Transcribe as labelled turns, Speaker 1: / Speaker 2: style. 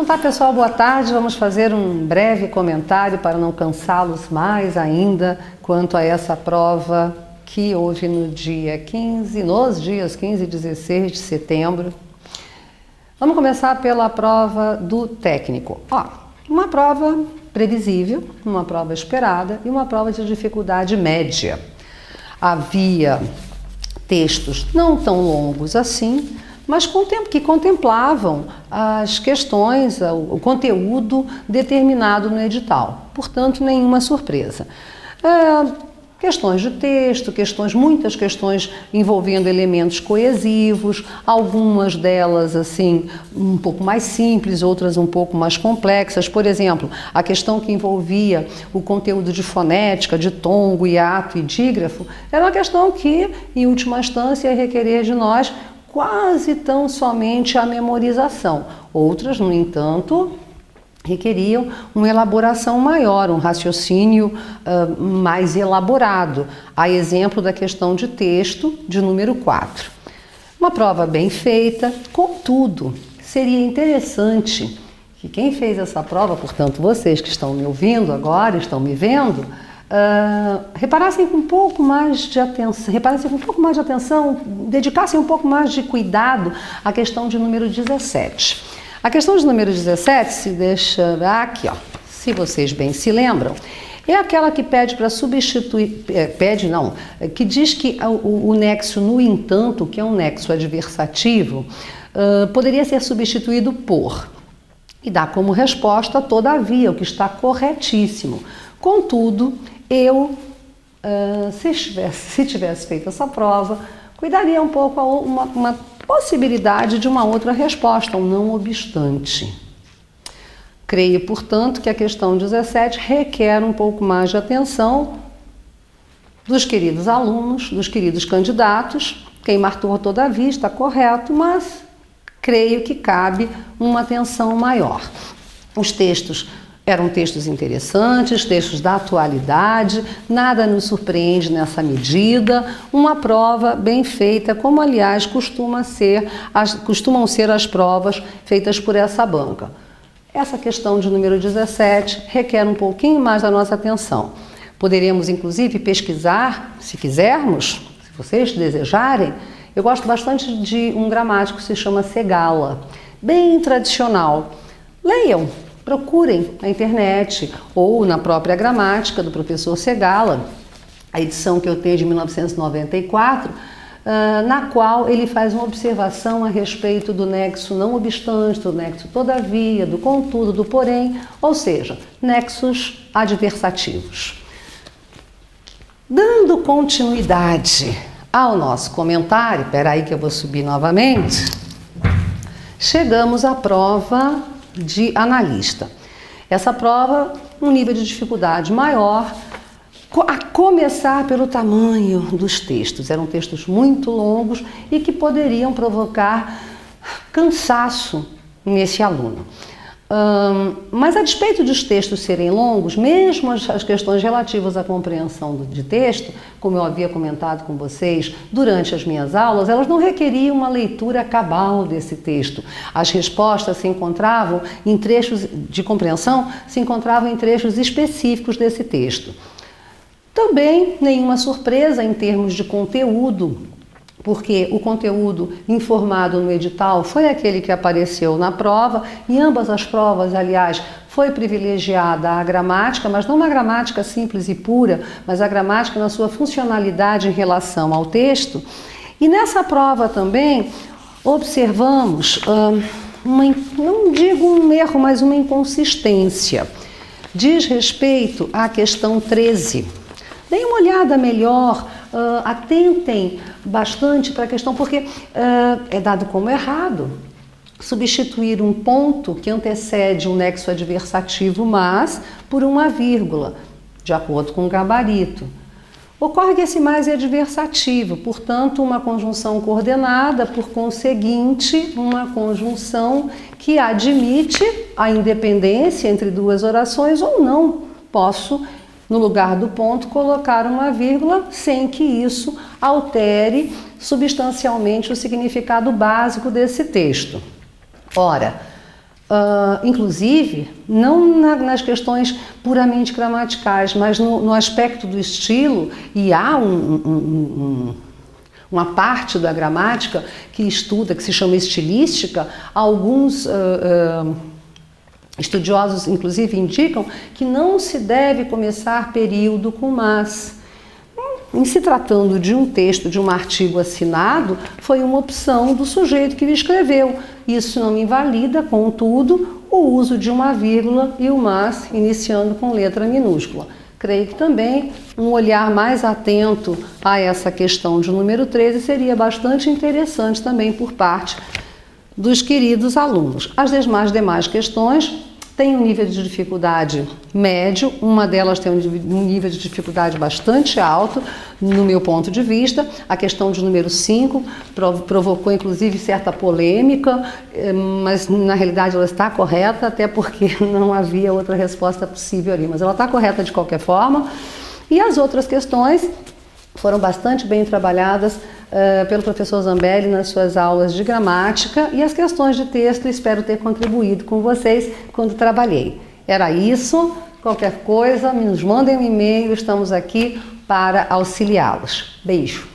Speaker 1: Então tá, pessoal, boa tarde. Vamos fazer um breve comentário para não cansá-los mais ainda quanto a essa prova que houve nos dias 15 e 16 de setembro. Vamos começar pela prova do técnico. Uma prova previsível, uma prova esperada e uma prova de dificuldade média. Havia textos não tão longos assim, mas que contemplavam as questões, o conteúdo determinado no edital. Portanto, nenhuma surpresa. Questões de texto, muitas questões envolvendo elementos coesivos, algumas delas assim um pouco mais simples, outras um pouco mais complexas. Por exemplo, a questão que envolvia o conteúdo de fonética, de tongo, hiato e dígrafo, era uma questão que, em última instância, ia requerer de nós quase tão somente a memorização. Outras, no entanto, requeriam uma elaboração maior, um raciocínio mais elaborado, a exemplo da questão de texto de número 4. Uma prova bem feita, contudo, seria interessante que quem fez essa prova, portanto vocês que estão me ouvindo agora, estão me vendo, reparassem com um pouco mais de atenção, dedicassem um pouco mais de cuidado à questão de número 17. A questão de número 17 se deixa aqui, se vocês bem se lembram, é aquela que pede para substituir, que diz que o nexo no entanto, que é um nexo adversativo, poderia ser substituído por, e dá como resposta todavia, o que está corretíssimo. Contudo, eu, se tivesse feito essa prova, cuidaria um pouco uma possibilidade de uma outra resposta, um não obstante. Creio, portanto, que a questão 17 requer um pouco mais de atenção dos queridos alunos, dos queridos candidatos. Quem marcou todavia está correto, mas creio que cabe uma atenção maior. Os textos eram textos interessantes, textos da atualidade, nada nos surpreende nessa medida, uma prova bem feita, como aliás costumam ser as provas feitas por essa banca. Essa questão de número 17 requer um pouquinho mais da nossa atenção. Poderemos inclusive pesquisar, se quisermos, se vocês desejarem. Eu gosto bastante de um gramático que se chama Segala, bem tradicional. Leiam. Procurem na internet ou na própria gramática do professor Segala, a edição que eu tenho de 1994, na qual ele faz uma observação a respeito do nexo não obstante, do nexo todavia, do contudo, do porém, ou seja, nexos adversativos. Dando continuidade ao nosso comentário, peraí que eu vou subir novamente, chegamos à prova de analista. Essa prova, um nível de dificuldade maior, a começar pelo tamanho dos textos. Eram textos muito longos e que poderiam provocar cansaço nesse aluno. Mas a despeito dos textos serem longos, mesmo as questões relativas à compreensão de texto, como eu havia comentado com vocês durante as minhas aulas, elas não requeriam uma leitura cabal desse texto. As respostas se encontravam em trechos de compreensão, se encontravam em trechos específicos desse texto. Também nenhuma surpresa em termos de conteúdo, porque o conteúdo informado no edital foi aquele que apareceu na prova. Em ambas as provas, aliás, foi privilegiada a gramática, mas não uma gramática simples e pura, mas a gramática na sua funcionalidade em relação ao texto. E nessa prova também observamos, não digo um erro, mas uma inconsistência. Diz respeito à questão 13. Deem uma olhada melhor, atentem bastante para a questão, porque é dado como errado substituir um ponto que antecede um nexo adversativo, mas por uma vírgula, de acordo com o gabarito. Ocorre que esse mais é adversativo, portanto, uma conjunção coordenada, por conseguinte, uma conjunção que admite a independência entre duas orações ou não. Posso, no lugar do ponto, colocar uma vírgula sem que isso altere substancialmente o significado básico desse texto. Ora, inclusive, não nas questões puramente gramaticais, mas no aspecto do estilo, e há uma parte da gramática que estuda, que se chama estilística. Alguns estudiosos, inclusive, indicam que não se deve começar período com mas. Em se tratando de um texto, de um artigo assinado, foi uma opção do sujeito que o escreveu. Isso não invalida, contudo, o uso de uma vírgula e o mas iniciando com letra minúscula. Creio que também um olhar mais atento a essa questão de número 13 seria bastante interessante também por parte dos queridos alunos. As demais questões têm um nível de dificuldade médio, uma delas tem um nível de dificuldade bastante alto, no meu ponto de vista. A questão de número 5 provocou inclusive certa polêmica, mas na realidade ela está correta, até porque não havia outra resposta possível ali, mas ela está correta de qualquer forma. E as outras questões foram bastante bem trabalhadas pelo professor Zambelli nas suas aulas de gramática, e as questões de texto espero ter contribuído com vocês quando trabalhei. Era isso. Qualquer coisa, nos mandem um e-mail, estamos aqui para auxiliá-los. Beijo!